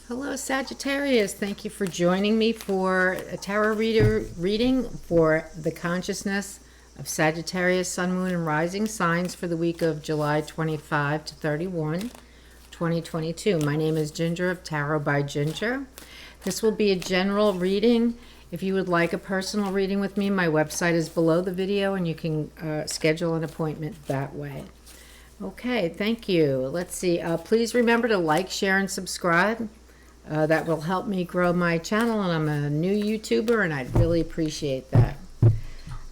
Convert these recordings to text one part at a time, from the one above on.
Hello, Sagittarius. Thank you for joining me for a tarot reading for the consciousness of Sagittarius, Sun, Moon, and Rising signs for the week of July 25 to 31, 2022. My name is Ginger of Tarot by Ginger. This will be a general reading. If you would like a personal reading with me, my website is below the video and you can schedule an appointment that way. Okay, thank you. Let's see. Please remember to like, share, and subscribe. That will help me grow my channel, and I'm a new YouTuber, and I'd really appreciate that.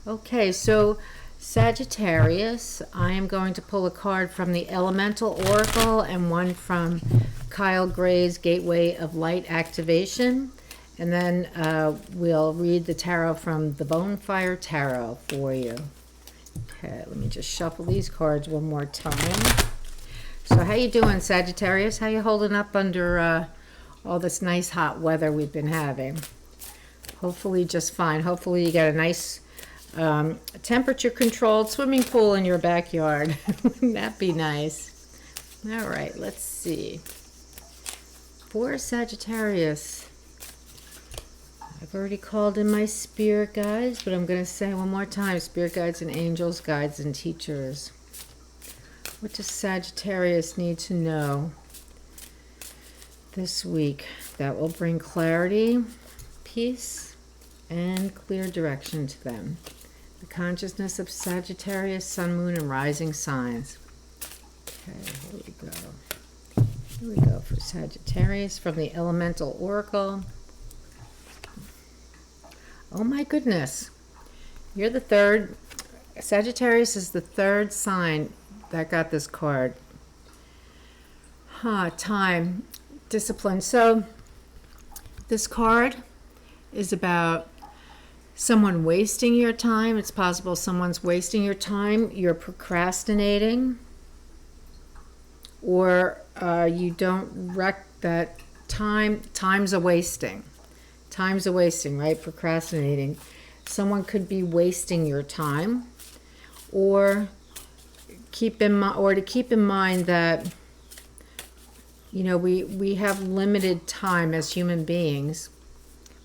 Okay, so Sagittarius, I am going to pull a card from the Elemental Oracle and one from Kyle Gray's Gateway of Light Activation, and then we'll read the tarot from the Bonefire Tarot for you. Okay, let me just shuffle these cards one more time. So how you doing, Sagittarius? How you holding up under all this nice hot weather we've been having? Hopefully just fine. Hopefully you got a nice temperature controlled swimming pool in your backyard. Wouldn't that be nice? All right, let's see. For Sagittarius, I've already called in my spirit guides, but I'm going to say one more time, spirit guides and angels, guides and teachers. What does Sagittarius need to know this week that will bring clarity, peace, and clear direction to them? The consciousness of Sagittarius, Sun, Moon, and Rising signs. Okay, here we go. Here we go for Sagittarius from the Elemental Oracle. Oh my goodness. You're the third. Sagittarius is the third sign that got this card. Time. Discipline. So this card is about someone wasting your time. It's possible someone's wasting your time. You're procrastinating, or you don't that time's a wasting. Time's a wasting, right? Procrastinating. Someone could be wasting your time, or to keep in mind that, you know, we have limited time as human beings.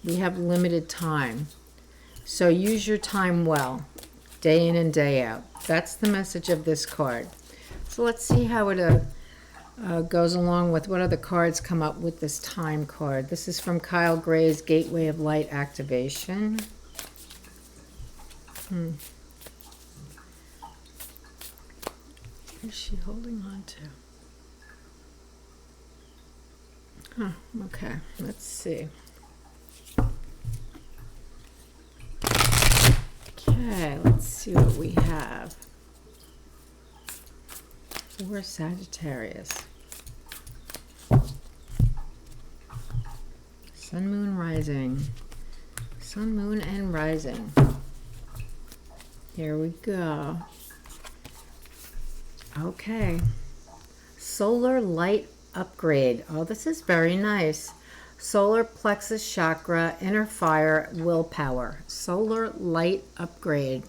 We have limited time. So use your time well, day in and day out. That's the message of this card. So let's see how it goes along with what other cards come up with this time card. This is from Kyle Gray's Gateway of Light Activation. What is she holding on to? Okay, let's see. Okay, let's see what we have for Sagittarius. Sun, Moon, Rising. Sun, Moon, and Rising. Here we go. Okay. Solar Light Upgrade. Oh, this is very nice. Solar Plexus Chakra, Inner Fire, Willpower. Solar Light Upgrade.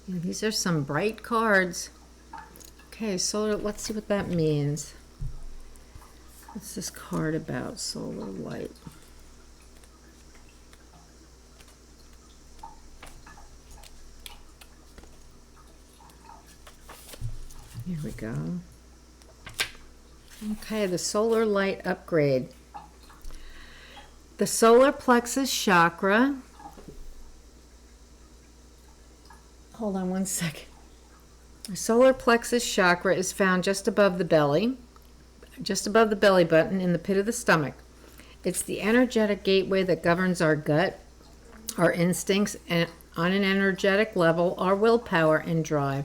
Yeah, these are some bright cards. Okay, solar, let's see what that means. What's this card about? Solar light. Here we go. Okay, the solar light upgrade. The solar plexus chakra. Hold on one second. The solar plexus chakra is found just above the belly button in the pit of the stomach. It's the energetic gateway that governs our gut, our instincts, and on an energetic level, our willpower and drive.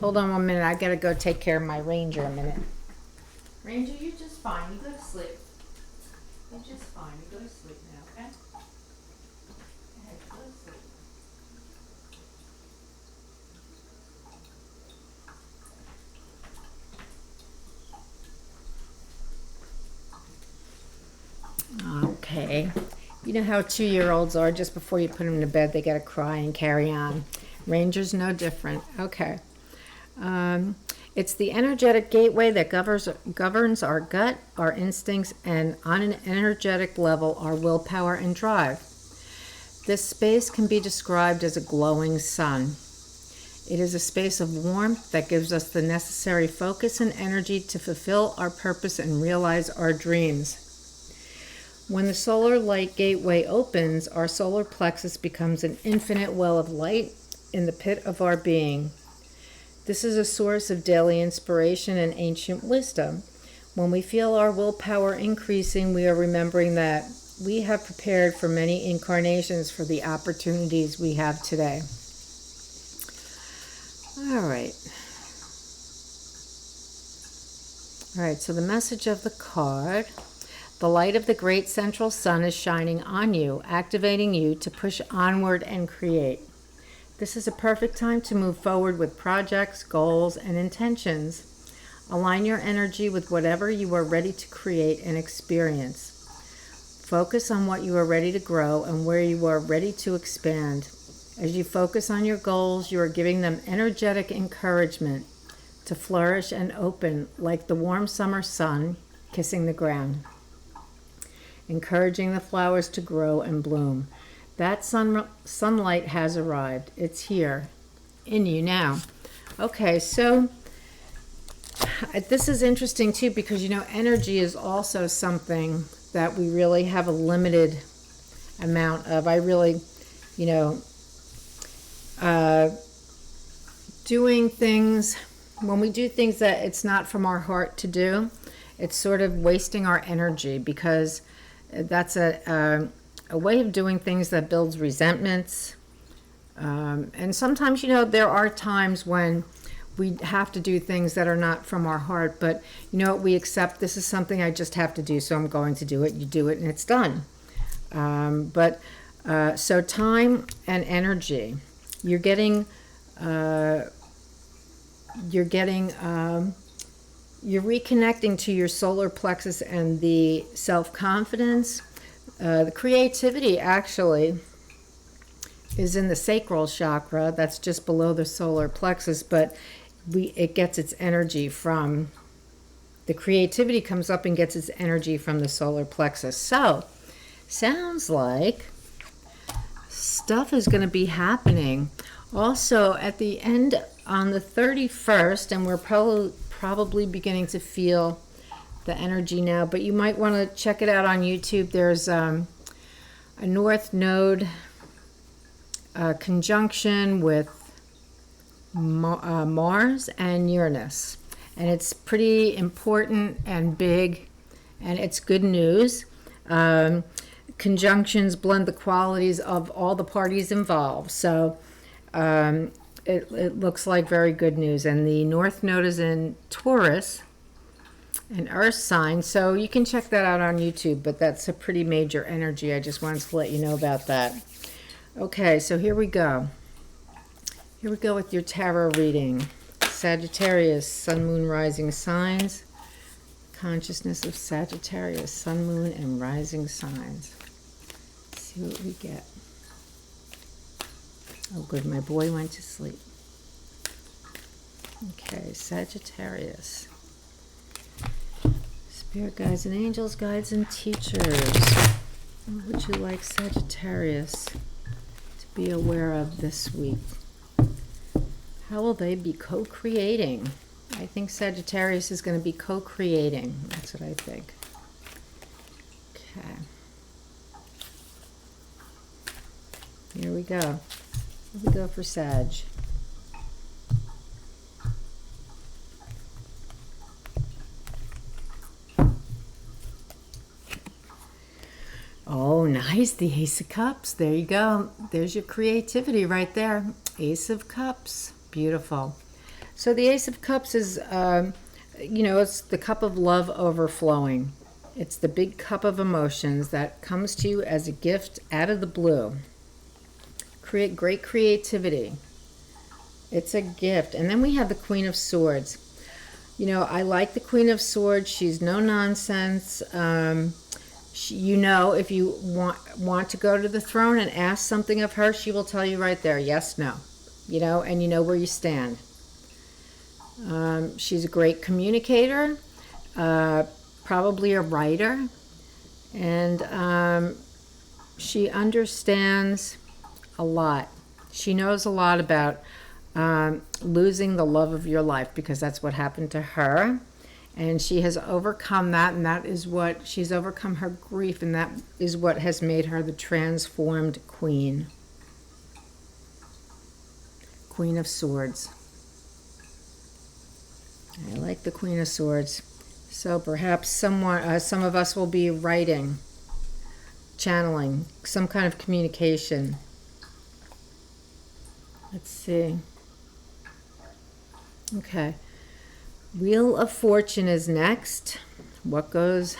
Hold on 1 minute. I gotta go take care of my ranger a minute. Ranger, you're just fine. You go to sleep. You're just fine. You go to sleep now, okay? Go ahead, go to sleep. Okay. You know how 2-year-olds are. Just before you put them to bed, they gotta cry and carry on. Ranger's no different. Okay. It's the energetic gateway that governs our gut, our instincts, and on an energetic level, our willpower and drive. This space can be described as a glowing sun. It is a space of warmth that gives us the necessary focus and energy to fulfill our purpose and realize our dreams. When the solar light gateway opens, our solar plexus becomes an infinite well of light in the pit of our being. This is a source of daily inspiration and ancient wisdom. When we feel our willpower increasing, we are remembering that we have prepared for many incarnations for the opportunities we have today. All right. All right, so the message of the card. The light of the great central sun is shining on you, activating you to push onward and create. This is a perfect time to move forward with projects, goals, and intentions. Align your energy with whatever you are ready to create and experience. Focus on what you are ready to grow and where you are ready to expand. As you focus on your goals, you are giving them energetic encouragement to flourish and open like the warm summer sun kissing the ground, encouraging the flowers to grow and bloom. That sunlight has arrived. It's here in you now. Okay, so this is interesting too, because energy is also something that we really have a limited amount of. I really, doing things, when we do things that it's not from our heart to do, it's sort of wasting our energy, because that's a way of doing things that builds resentments. And sometimes, there are times when we have to do things that are not from our heart, but we accept this is something I just have to do, so I'm going to do it. You do it and it's done. So time and energy, you're reconnecting to your solar plexus and the self-confidence. The creativity actually is in the sacral chakra. That's just below the solar plexus, but it gets its energy from, the creativity comes up and gets its energy from the solar plexus. So, sounds like stuff is going to be happening. Also, at the end, on the 31st, and we're probably beginning to feel the energy now, but you might want to check it out on YouTube. There's a North Node conjunction with Mars and Uranus, and it's pretty important and big, and it's good news. Conjunctions blend the qualities of all the parties involved, so it looks like very good news. And the North Node is in Taurus, an earth sign, so you can check that out on YouTube, but that's a pretty major energy. I just wanted to let you know about that. Okay, so here we go. Here we go with your tarot reading. Sagittarius, Sun, Moon, Rising signs. Consciousness of Sagittarius, Sun, Moon, and Rising signs. Let's see what we get. Oh, good. My boy went to sleep. Okay, Sagittarius. Spirit guides and angels, guides and teachers. What would you like Sagittarius to be aware of this week? How will they be co-creating? I think Sagittarius is going to be co-creating. That's what I think. Okay. Here we go. Here we go for Sag. Oh, nice. The Ace of Cups. There you go. There's your creativity right there. Ace of Cups. Beautiful. So the Ace of Cups is, it's the cup of love overflowing. It's the big cup of emotions that comes to you as a gift out of the blue. Create great creativity. It's a gift. And then we have the Queen of Swords. I like the Queen of Swords. She's no nonsense. If you want to go to the throne and ask something of her, she will tell you right there, yes, no. And you know where you stand. She's a great communicator, probably a writer, and she understands a lot. She knows a lot about losing the love of your life, because that's what happened to her. And she has overcome that, and that is what she's overcome, her grief, and that is what has made her the transformed queen. Queen of Swords. I like the Queen of Swords. So perhaps some of us will be writing, channeling, some kind of communication. Let's see. Okay. Wheel of Fortune is next. What goes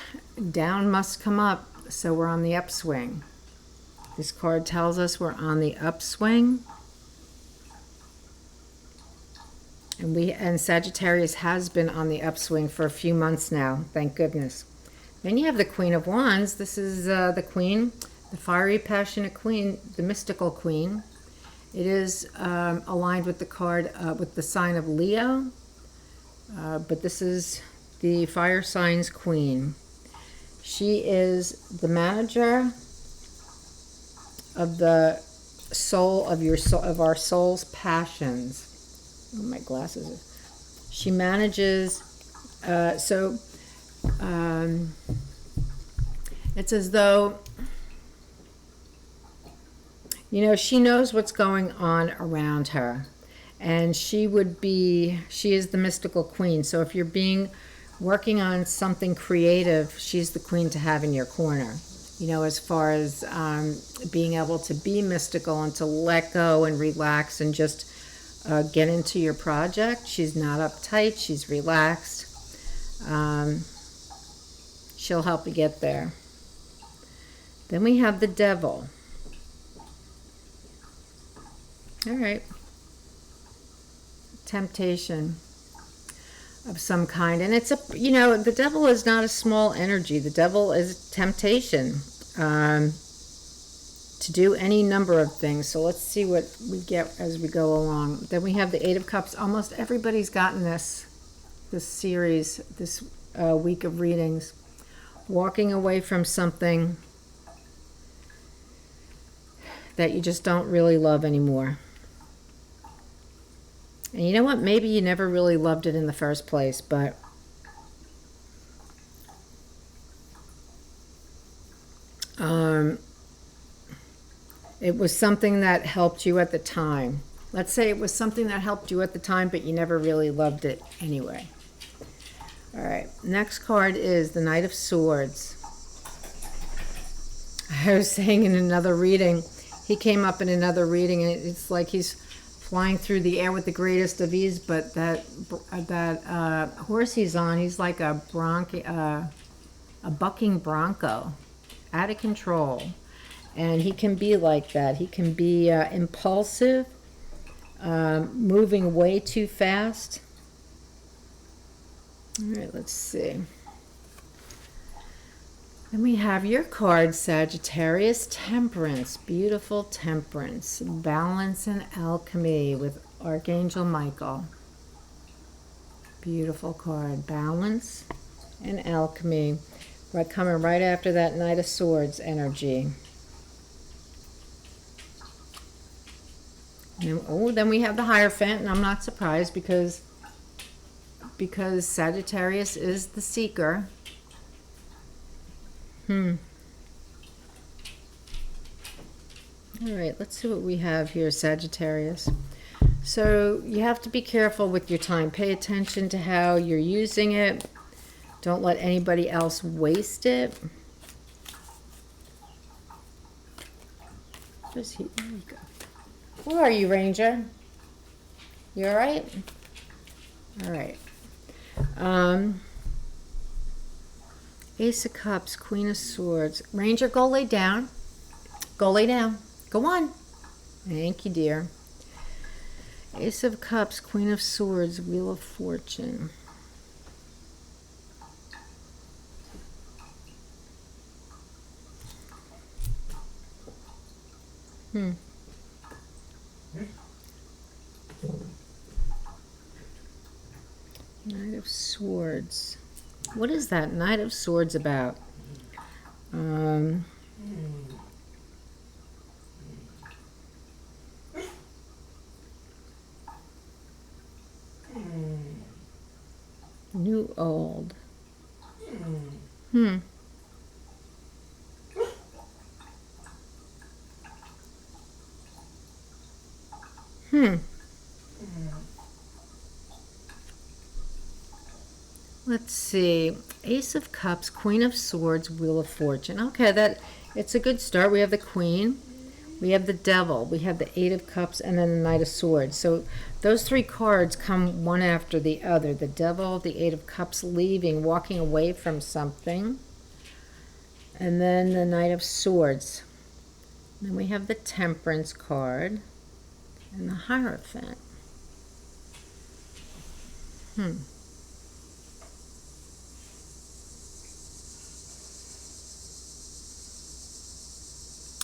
down must come up. So we're on the upswing. This card tells us we're on the upswing. And Sagittarius has been on the upswing for a few months now, thank goodness. Then you have the Queen of Wands. This is the queen, the fiery, passionate queen, the mystical queen. It is aligned with the card, with the sign of Leo, but this is the fire signs queen. She is the manager of the soul of our soul's passions. Oh, my glasses. She manages, it's as though, she knows what's going on around her. And she is the mystical queen. So if you're working on something creative, she's the queen to have in your corner. As far as being able to be mystical and to let go and relax and just get into your project. She's not uptight. She's relaxed. She'll help you get there. Then we have the Devil. All right. Temptation of some kind. And it's the Devil is not a small energy. The Devil is temptation. To do any number of things. So let's see what we get as we go along. Then we have the Eight of Cups. Almost everybody's gotten this series, this week of readings. Walking away from something that you just don't really love anymore. And you know what? Maybe you never really loved it in the first place, but it was something that helped you at the time. Let's say it was something that helped you at the time, but you never really loved it anyway. All right, next card is the Knight of Swords. I was saying in another reading, he came up in another reading, and it's like he's flying through the air with the greatest of ease, but that horse he's on, he's like a bucking bronco, out of control. And he can be like that. He can be impulsive, moving way too fast. All right, let's see. Then we have your card, Sagittarius, Temperance, beautiful Temperance, balance and alchemy with Archangel Michael. Beautiful card, balance and alchemy. Right, coming right after that Knight of Swords energy. And, then we have the Hierophant, and I'm not surprised because Sagittarius is the seeker. All right, let's see what we have here, Sagittarius. So you have to be careful with your time. Pay attention to how you're using it. Don't let anybody else waste it. Just here, there you go. Where are you, Ranger? You all right? All right. Ace of Cups, Queen of Swords. Ranger, go lay down. Go lay down. Go on. Thank you, dear. Ace of Cups, Queen of Swords, Wheel of Fortune. Swords. What is that Knight of Swords about? New, old. Let's see. Ace of Cups, Queen of Swords, Wheel of Fortune. Okay, it's a good start. We have the Queen, we have the Devil, we have the Eight of Cups, and then the Knight of Swords. So those three cards come one after the other. The Devil, the Eight of Cups, leaving, walking away from something. And then the Knight of Swords. Then we have the Temperance card and the Hierophant.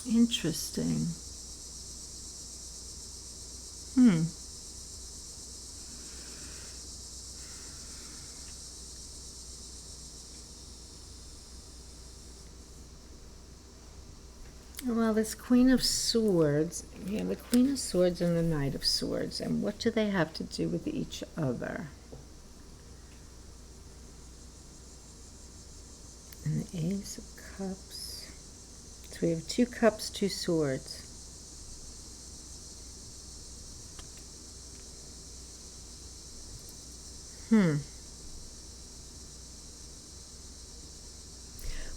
Interesting. Well, this Queen of Swords, we have the Queen of Swords and the Knight of Swords. And what do they have to do with each other? And the Ace of Cups. So we have 2 cups, 2 swords.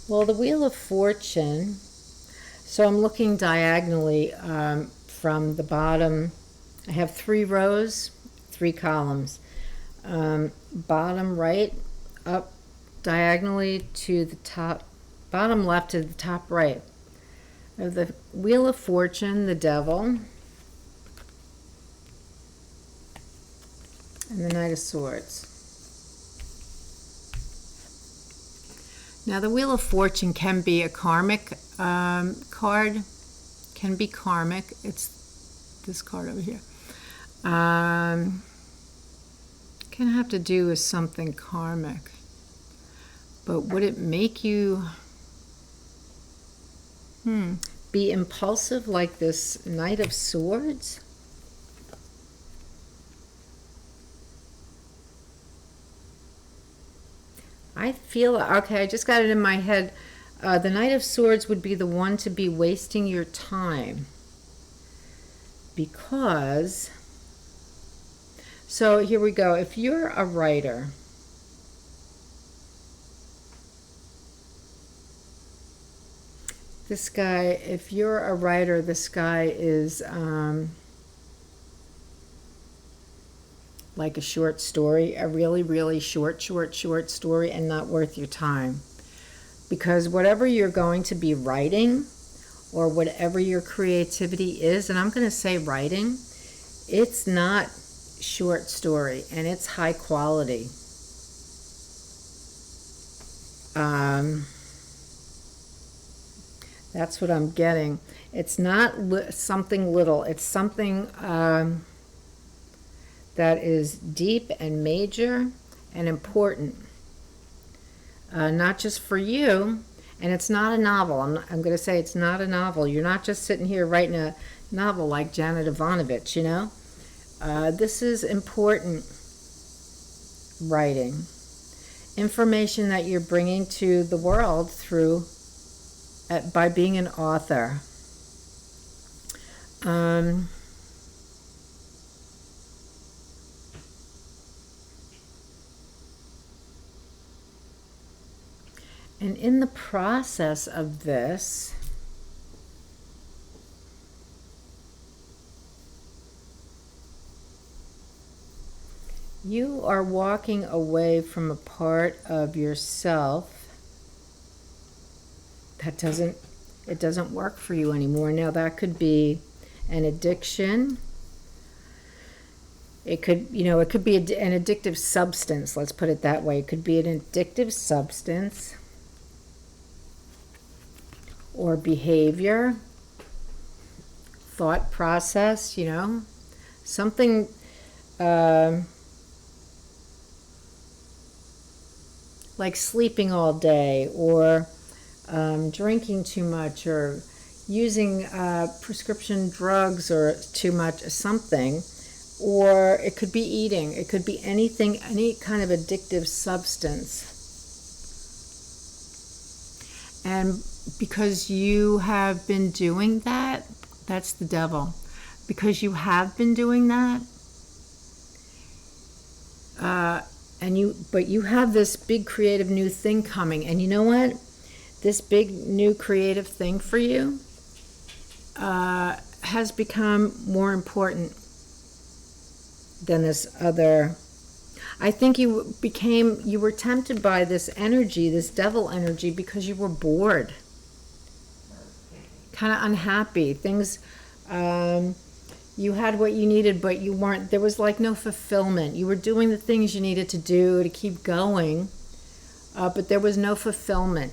Well, the Wheel of Fortune, so I'm looking diagonally from the bottom. I have 3 rows, 3 columns. Bottom right, up diagonally to the top, bottom left to the top right. I have the Wheel of Fortune, the Devil, and the Knight of Swords. Now, the Wheel of Fortune can be a karmic card, can be karmic. It's this card over here. Can have to do with something karmic. But would it make you be impulsive like this Knight of Swords? I feel, okay, I just got it in my head. The Knight of Swords would be the one to be wasting your time. Because, so here we go. If you're a writer, this guy, if you're a writer, this guy is like a short story, a really, really short story, and not worth your time. Because whatever you're going to be writing, or whatever your creativity is, and I'm going to say writing, it's not short story, and it's high quality. That's what I'm getting. It's not something little. It's something that is deep and major and important. Not just for you. And it's not a novel. I'm going to say it's not a novel. You're not just sitting here writing a novel like Janet Ivanovich, you know. This is important writing. Information that you're bringing to the world through by being an author. And in the process of this, you are walking away from a part of yourself that doesn't work for you anymore. Now, that could be an addiction. It could, it could be an addictive substance. Let's put it that way. It could be an addictive substance or behavior, thought process, something like sleeping all day, or drinking too much, or using prescription drugs or too much something. Or it could be eating. It could be anything, any kind of addictive substance. And because you have been doing that, that's the devil. Because you have been doing that, but you have this big creative new thing coming. And you know what? This big new creative thing for you has become more important than this other. I think you were tempted by this energy, this devil energy, because you were bored, kind of unhappy. Things, you had what you needed, but you weren't, there was like no fulfillment. You were doing the things you needed to do to keep going, but there was no fulfillment.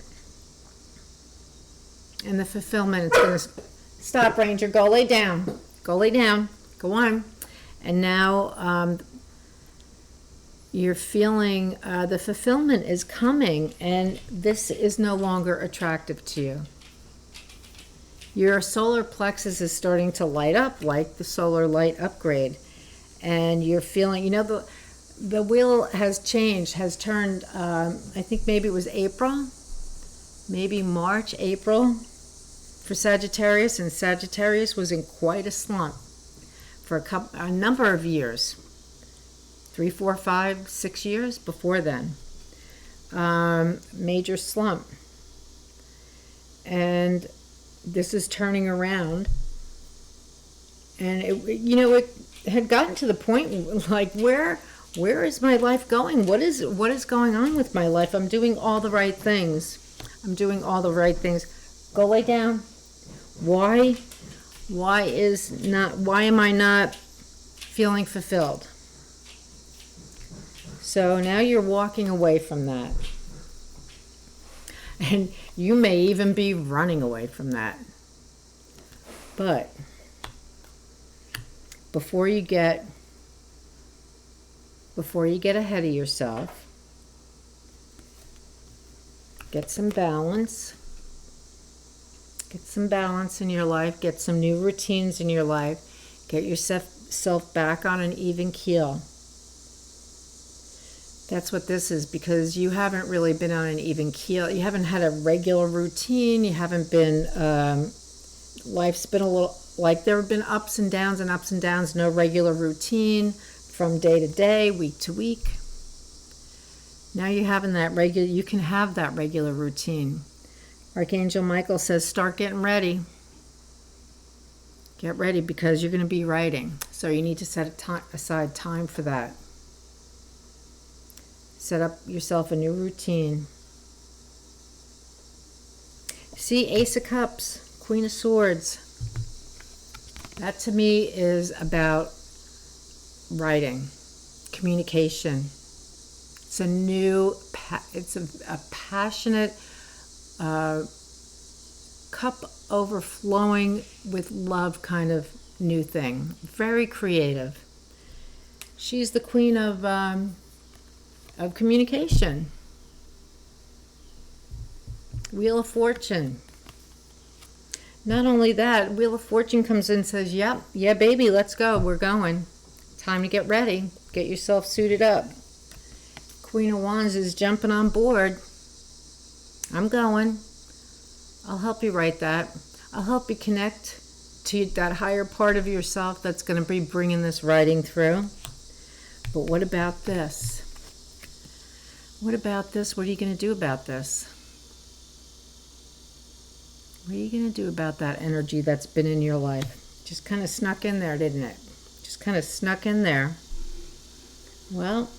And the fulfillment, it's going to stop, Ranger, go lay down. Go lay down. Go on. And now you're feeling the fulfillment is coming, and this is no longer attractive to you. Your solar plexus is starting to light up like the solar light upgrade. And you're feeling, the wheel has changed, has turned, I think maybe it was April, maybe March, April for Sagittarius. And Sagittarius was in quite a slump for a number of years, 3, 4, 5, 6 years before then. Major slump. And this is turning around. And it had gotten to the point like, where is my life going? What is going on with my life? I'm doing all the right things. Go lay down. Why am I not feeling fulfilled? So now you're walking away from that. And you may even be running away from that. But before you get ahead of yourself, get some balance. Get some balance in your life. Get some new routines in your life. Get yourself back on an even keel. That's what this is, because you haven't really been on an even keel. You haven't had a regular routine. You haven't been, life's been a little, like there have been ups and downs, no regular routine from day to day, week to week. Now you can have that regular routine. Archangel Michael says, start getting ready. Get ready, because you're going to be writing. So you need to set aside time for that. Set up yourself a new routine. See, Ace of Cups, Queen of Swords. That to me is about writing, communication. It's a passionate cup overflowing with love kind of new thing. Very creative. She's the queen of communication. Wheel of Fortune. Not only that, Wheel of Fortune comes in and says, yeah, baby, let's go. We're going. Time to get ready. Get yourself suited up. Queen of Wands is jumping on board. I'm going. I'll help you write that. I'll help you connect to that higher part of yourself that's going to be bringing this writing through. But what about this? What about this? What are you going to do about this? What are you going to do about that energy that's been in your life? Just kind of snuck in there, didn't it? Just kind of snuck in there. Well,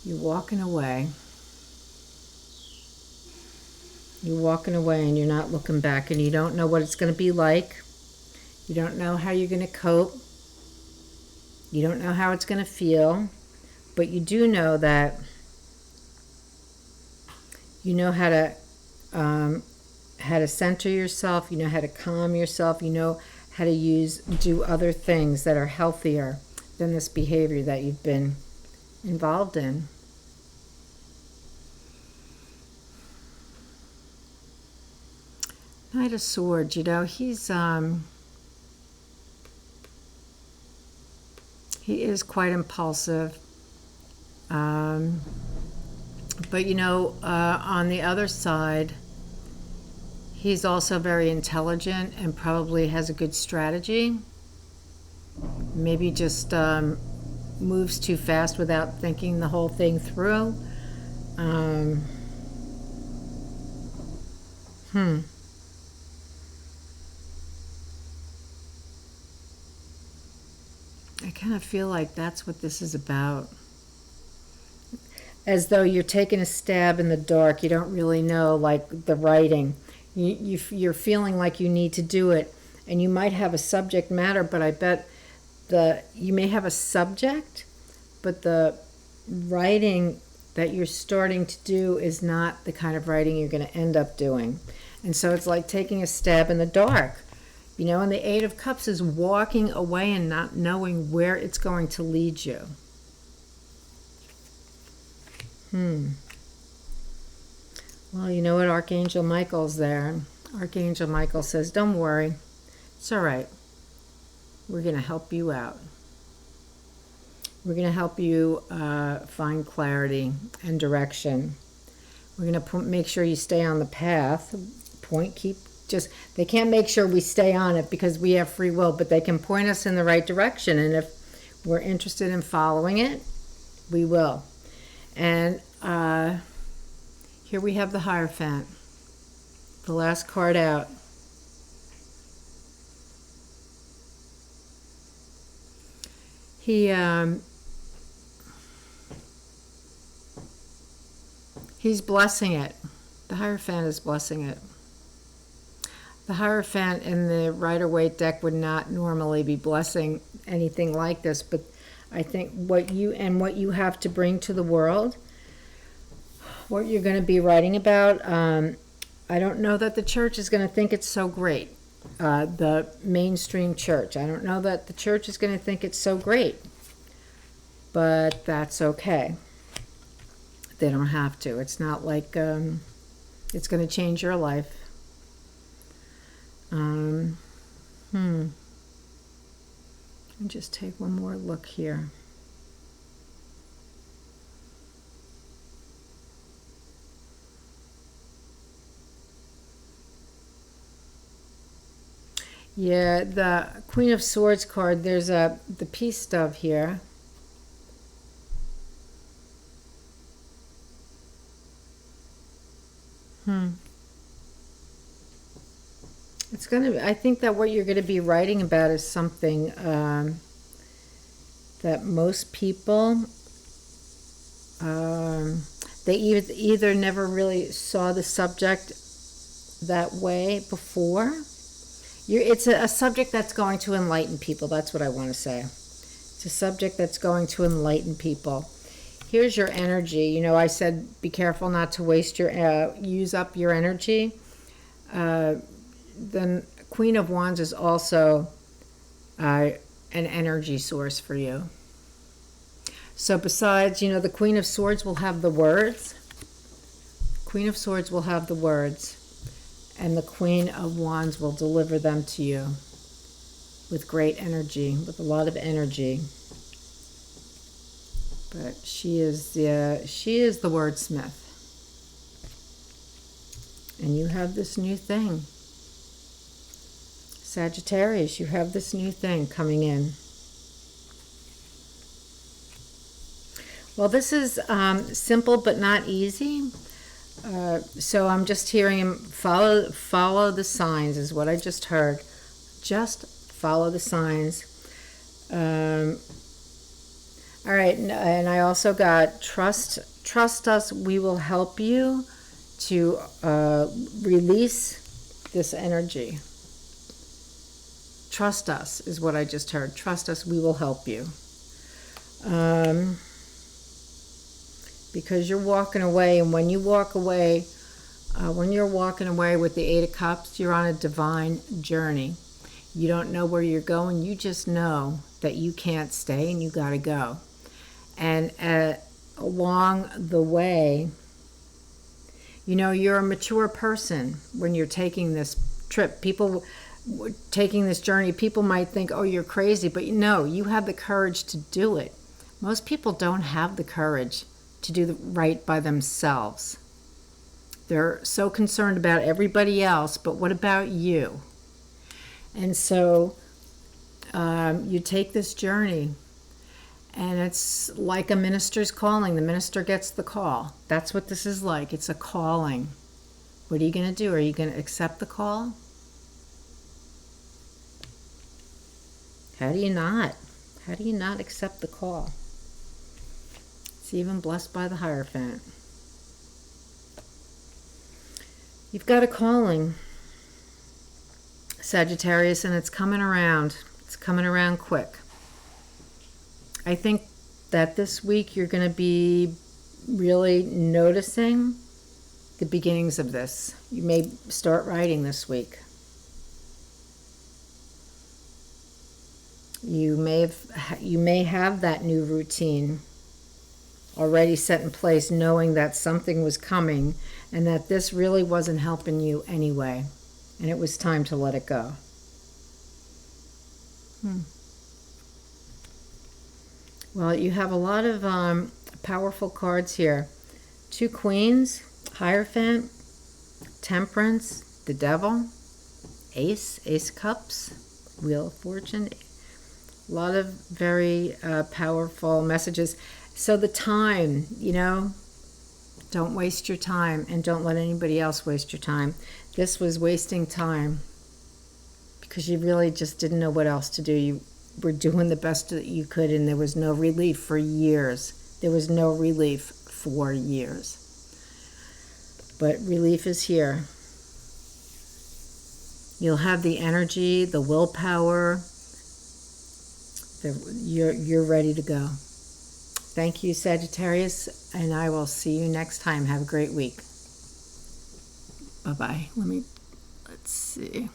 you're walking away. You're walking away and you're not looking back, and you don't know what it's going to be like. You don't know how you're going to cope. You don't know how it's going to feel. But you do know that you know how to center yourself. You know how to calm yourself. You know how to do other things that are healthier than this behavior that you've been involved in. Knight of Swords, you know, he is quite impulsive. But you know, on the other side, he's also very intelligent and probably has a good strategy. Maybe just moves too fast without thinking the whole thing through. I kind of feel like that's what this is about. As though you're taking a stab in the dark. You don't really know, like the writing. You're feeling like you need to do it. And you might have a subject matter, but I bet you may have a subject, but the writing that you're starting to do is not the kind of writing you're going to end up doing. And so it's like taking a stab in the dark. You know, and the Eight of Cups is walking away and not knowing where it's going to lead you. Well, you know what? Archangel Michael's there. Archangel Michael says, don't worry. It's all right. We're going to help you out. We're going to help you find clarity and direction. We're going to make sure you stay on the path. They can't make sure we stay on it because we have free will, but they can point us in the right direction. And if we're interested in following it, we will. And here we have the Hierophant, the last card out. He's blessing it. The Hierophant is blessing it. The Hierophant in the Rider-Waite deck would not normally be blessing anything like this, but I think what you have to bring to the world, what you're going to be writing about, I don't know that the church is going to think it's so great. The mainstream church. I don't know that the church is going to think it's so great, but that's okay. They don't have to. It's not like it's going to change your life. Let me just take one more look here. Yeah, the Queen of Swords card, there's the Peace Dove here. It's I think that what you're going to be writing about is something that most people, they either never really saw the subject that way before. It's a subject that's going to enlighten people. That's what I want to say. It's a subject that's going to enlighten people. Here's your energy. You know, I said be careful not to waste use up your energy. Then Queen of Wands is also an energy source for you. So besides, you know, the Queen of Swords will have the words. Queen of Swords will have the words. And the Queen of Wands will deliver them to you with great energy, with a lot of energy. But she is the wordsmith. And you have this new thing. Sagittarius, you have this new thing coming in. Well, this is simple but not easy. So I'm just hearing him follow the signs is what I just heard. Just follow the signs. All right, and I also got trust us, we will help you to release this energy. Trust us is what I just heard. Trust us, we will help you. Because you're walking away, and when you walk away, when you're walking away with the Eight of Cups, you're on a divine journey. You don't know where you're going. You just know that you can't stay and you got to go. And along the way, you know, you're a mature person when you're taking this trip. People taking this journey, people might think, oh, you're crazy, but no, you have the courage to do it. Most people don't have the courage to do the right by themselves. They're so concerned about everybody else, but what about you? And so you take this journey, and it's like a minister's calling. The minister gets the call. That's what this is like. It's a calling. What are you going to do? Are you going to accept the call? How do you not? How do you not accept the call? It's even blessed by the Hierophant. You've got a calling, Sagittarius, and it's coming around. It's coming around quick. I think that this week you're going to be really noticing the beginnings of this. You may start writing this week. You may have that new routine already set in place, knowing that something was coming and that this really wasn't helping you anyway, and it was time to let it go. Well, you have a lot of powerful cards here. 2 queens, Hierophant, Temperance, the Devil, Ace Cups, Wheel of Fortune. A lot of very powerful messages. So the time, don't waste your time, and don't let anybody else waste your time. This was wasting time because you really just didn't know what else to do. You were doing the best that you could, and there was no relief for years. There was no relief for years. But relief is here. You'll have the energy, the willpower. You're ready to go. Thank you, Sagittarius, and I will see you next time. Have a great week. Bye-bye. Let's see.